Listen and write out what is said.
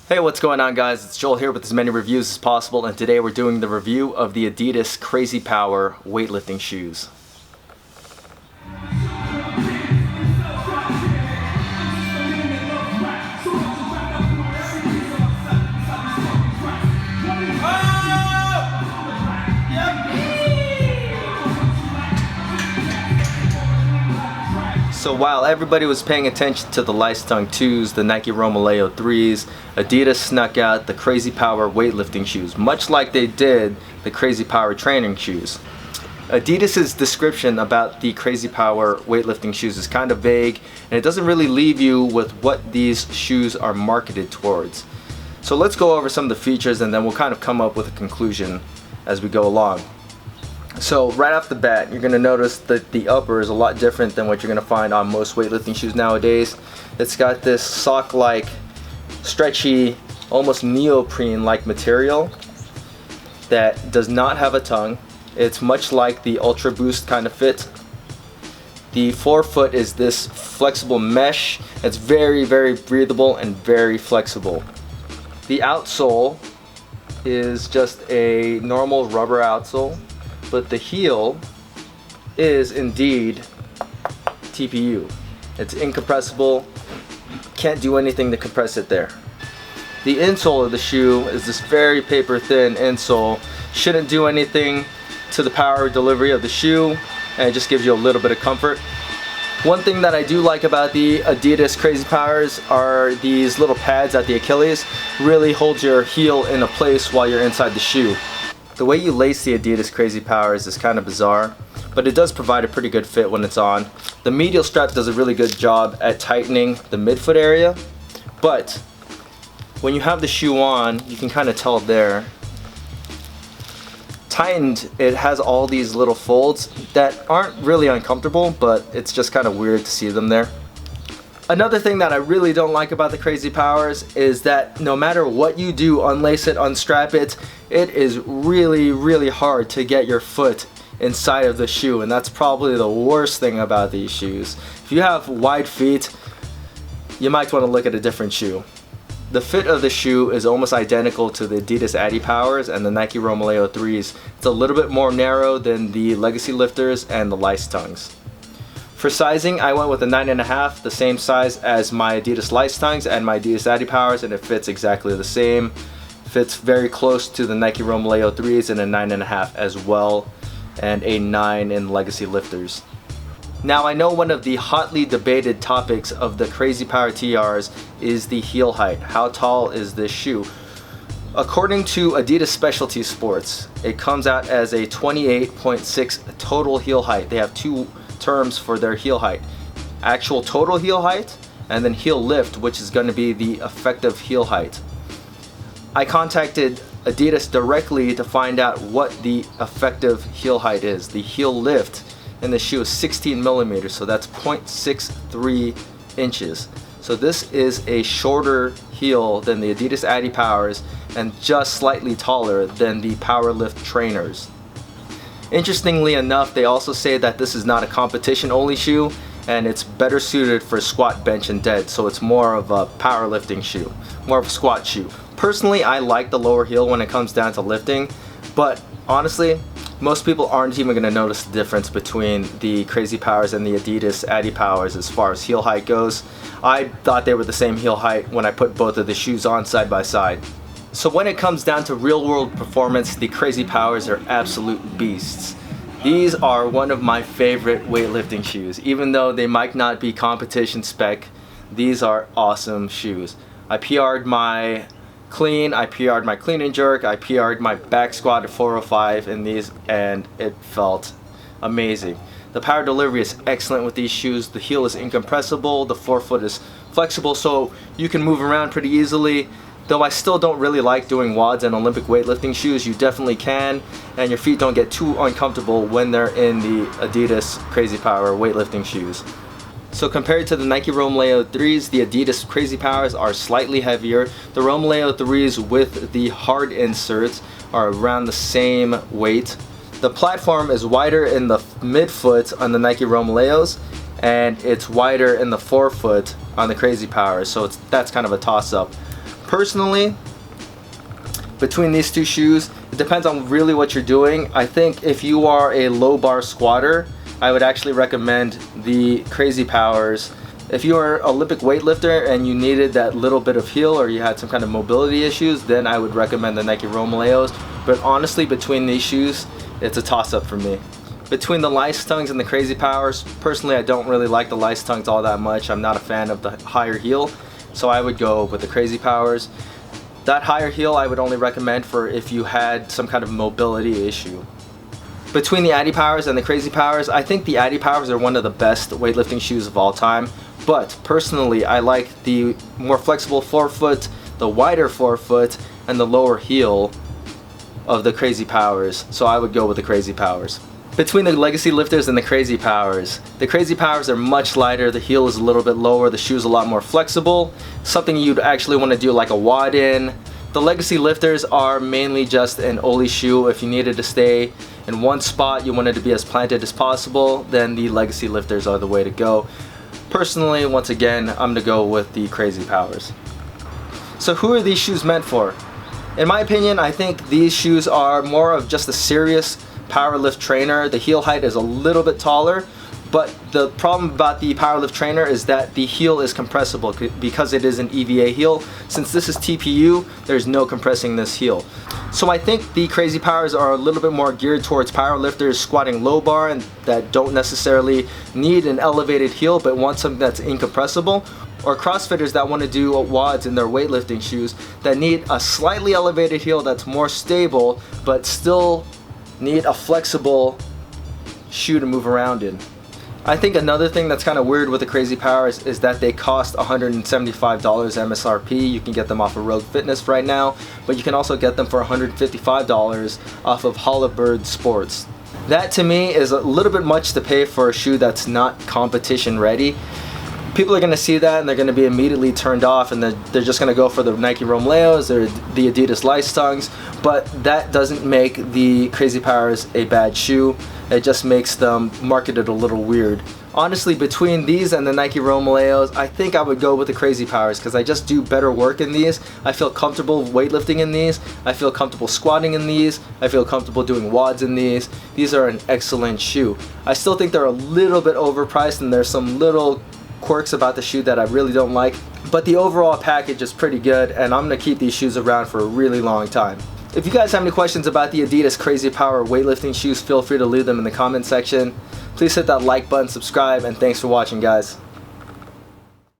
Hey, what's going on, guys? It's Joel here with as many reviews as possible, and today we're doing the review of the Adidas CrazyPower weightlifting shoes. So while everybody was paying attention to the Lice-Tongue 2s, the Nike Romaleo 3s, Adidas snuck out the CrazyPower weightlifting shoes, much like they did the CrazyPower training shoes. Adidas's description about the CrazyPower weightlifting shoes is kind of vague, and it doesn't really leave you with what these shoes are marketed towards. So let's go over some of the features and then we'll kind of come up with a conclusion as we go along. So right off the bat, you're going to notice that the upper is a lot different than what you're going to find on most weightlifting shoes nowadays. It's got this sock-like, stretchy, almost neoprene-like material that does not have a tongue. It's much like the Ultra Boost kind of fit. The forefoot is this flexible mesh. It's very, very breathable and very flexible. The outsole is just a normal rubber outsole, but the heel is indeed TPU. It's incompressible, can't do anything to compress it there. The insole of the shoe is this very paper thin insole, shouldn't do anything to the power delivery of the shoe, and it just gives you a little bit of comfort. One thing that I do like about the Adidas CrazyPowers are these little pads at the Achilles. Really holds your heel in a place while you're inside the shoe. The way you lace the Adidas CrazyPowers is kind of bizarre, but it does provide a pretty good fit when it's on. The medial strap does a really good job at tightening the midfoot area, but when you have the shoe on, you can kind of tell there. Tightened, it has all these little folds that aren't really uncomfortable, but it's just kind of weird to see them there. Another thing that I really don't like about the CrazyPowers is that no matter what you do, unlace it, unstrap it, it is really, really hard to get your foot inside of the shoe, and that's probably the worst thing about these shoes. If you have wide feet, you might want to look at a different shoe. The fit of the shoe is almost identical to the Adidas CrazyPowers and the Nike Romaleo 3s. It's a little bit more narrow than the Legacy Lifters and the Lice-Tongues. For sizing, I went with a 9.5, the same size as my Adidas Lice-Tongues and my Adidas CrazyPowers, and it fits exactly the same. Fits very close to the Nike Romaleo 3s and a 9.5 as well, and a 9 in Legacy Lifters. Now, I know one of the hotly debated topics of the CrazyPower TRs is the heel height. How tall is this shoe? According to Adidas Specialty Sports, it comes out as a 28.6 total heel height. They have two terms for their heel height: actual total heel height and then heel lift, which is going to be the effective heel height. I contacted Adidas directly to find out what the effective heel height is. The heel lift in the shoe is 16 millimeters, so that's 0.63 inches. So this is a shorter heel than the Adidas CrazyPowers and just slightly taller than the Powerlift Trainers. Interestingly enough, they also say that this is not a competition-only shoe, and it's better suited for squat, bench, and dead, so it's more of a powerlifting shoe, more of a squat shoe. Personally, I like the lower heel when it comes down to lifting, but honestly, most people aren't even going to notice the difference between the CrazyPowers and the Adidas CrazyPowers as far as heel height goes. I thought they were the same heel height when I put both of the shoes on side by side. So when it comes down to real-world performance, the CrazyPowers are absolute beasts. These are one of my favorite weightlifting shoes. Even though they might not be competition spec, these are awesome shoes. I PR'd my clean, I PR'd my clean and jerk, I PR'd my back squat at 405 in these, and it felt amazing. The power delivery is excellent with these shoes. The heel is incompressible, the forefoot is flexible, so you can move around pretty easily. Though I still don't really like doing WODs and Olympic weightlifting shoes, you definitely can, and your feet don't get too uncomfortable when they're in the Adidas CrazyPower weightlifting shoes. So compared to the Nike Romaleo 3s, the Adidas CrazyPowers are slightly heavier. The Romaleo 3s with the hard inserts are around the same weight. The platform is wider in the midfoot on the Nike Romaleos, and it's wider in the forefoot on the CrazyPowers, so that's kind of a toss-up. Personally, between these two shoes, it depends on really what you're doing. I think if you are a low bar squatter, I would actually recommend the CrazyPowers. If you are an Olympic weightlifter and you needed that little bit of heel, or you had some kind of mobility issues, then I would recommend the Nike Romaleos. But honestly, between these shoes, it's a toss-up for me. Between the lice tongues and the CrazyPowers, personally I don't really like the lice tongues all that much. I'm not a fan of the higher heel, so I would go with the CrazyPowers. That higher heel I would only recommend for if you had some kind of mobility issue. Between the Adipowers and the CrazyPowers, I think the Adipowers are one of the best weightlifting shoes of all time. But personally, I like the more flexible forefoot, the wider forefoot, and the lower heel of the CrazyPowers. So I would go with the CrazyPowers. Between the Legacy Lifters and the CrazyPowers are much lighter, the heel is a little bit lower, the shoe is a lot more flexible, something you'd actually want to do like a WOD in. The Legacy Lifters are mainly just an ollie shoe. If you needed to stay in one spot, you wanted to be as planted as possible, then the Legacy Lifters are the way to go. Personally, once again, I'm going to go with the CrazyPowers. So who are these shoes meant for? In my opinion, I think these shoes are more of just a serious Powerlift Trainer. The heel height is a little bit taller, but the problem about the Powerlift Trainer is that the heel is compressible because it is an EVA heel. Since this is TPU, there's no compressing this heel. So I think the CrazyPowers are a little bit more geared towards powerlifters squatting low bar and that don't necessarily need an elevated heel but want something that's incompressible, or CrossFitters that want to do WODs in their weightlifting shoes that need a slightly elevated heel that's more stable but still need a flexible shoe to move around in. I think another thing that's kind of weird with the CrazyPowers is that they cost $175 MSRP. You can get them off of Rogue Fitness right now, but you can also get them for $155 off of Holabird Sports. That to me is a little bit much to pay for a shoe that's not competition ready. People are going to see that and they're going to be immediately turned off, and they're just going to go for the Nike Romaleos or the Adidas Lice Tongues, but that doesn't make the CrazyPowers a bad shoe. It just makes them marketed a little weird. Honestly, between these and the Nike Romaleos, I think I would go with the CrazyPowers because I just do better work in these. I feel comfortable weightlifting in these. I feel comfortable squatting in these. I feel comfortable doing WODs in these. These are an excellent shoe. I still think they're a little bit overpriced and there's some little quirks about the shoe that I really don't like, but the overall package is pretty good and I'm going to keep these shoes around for a really long time. If you guys have any questions about the Adidas CrazyPower weightlifting shoes, feel free to leave them in the comment section. Please hit that like button, subscribe, and thanks for watching, guys.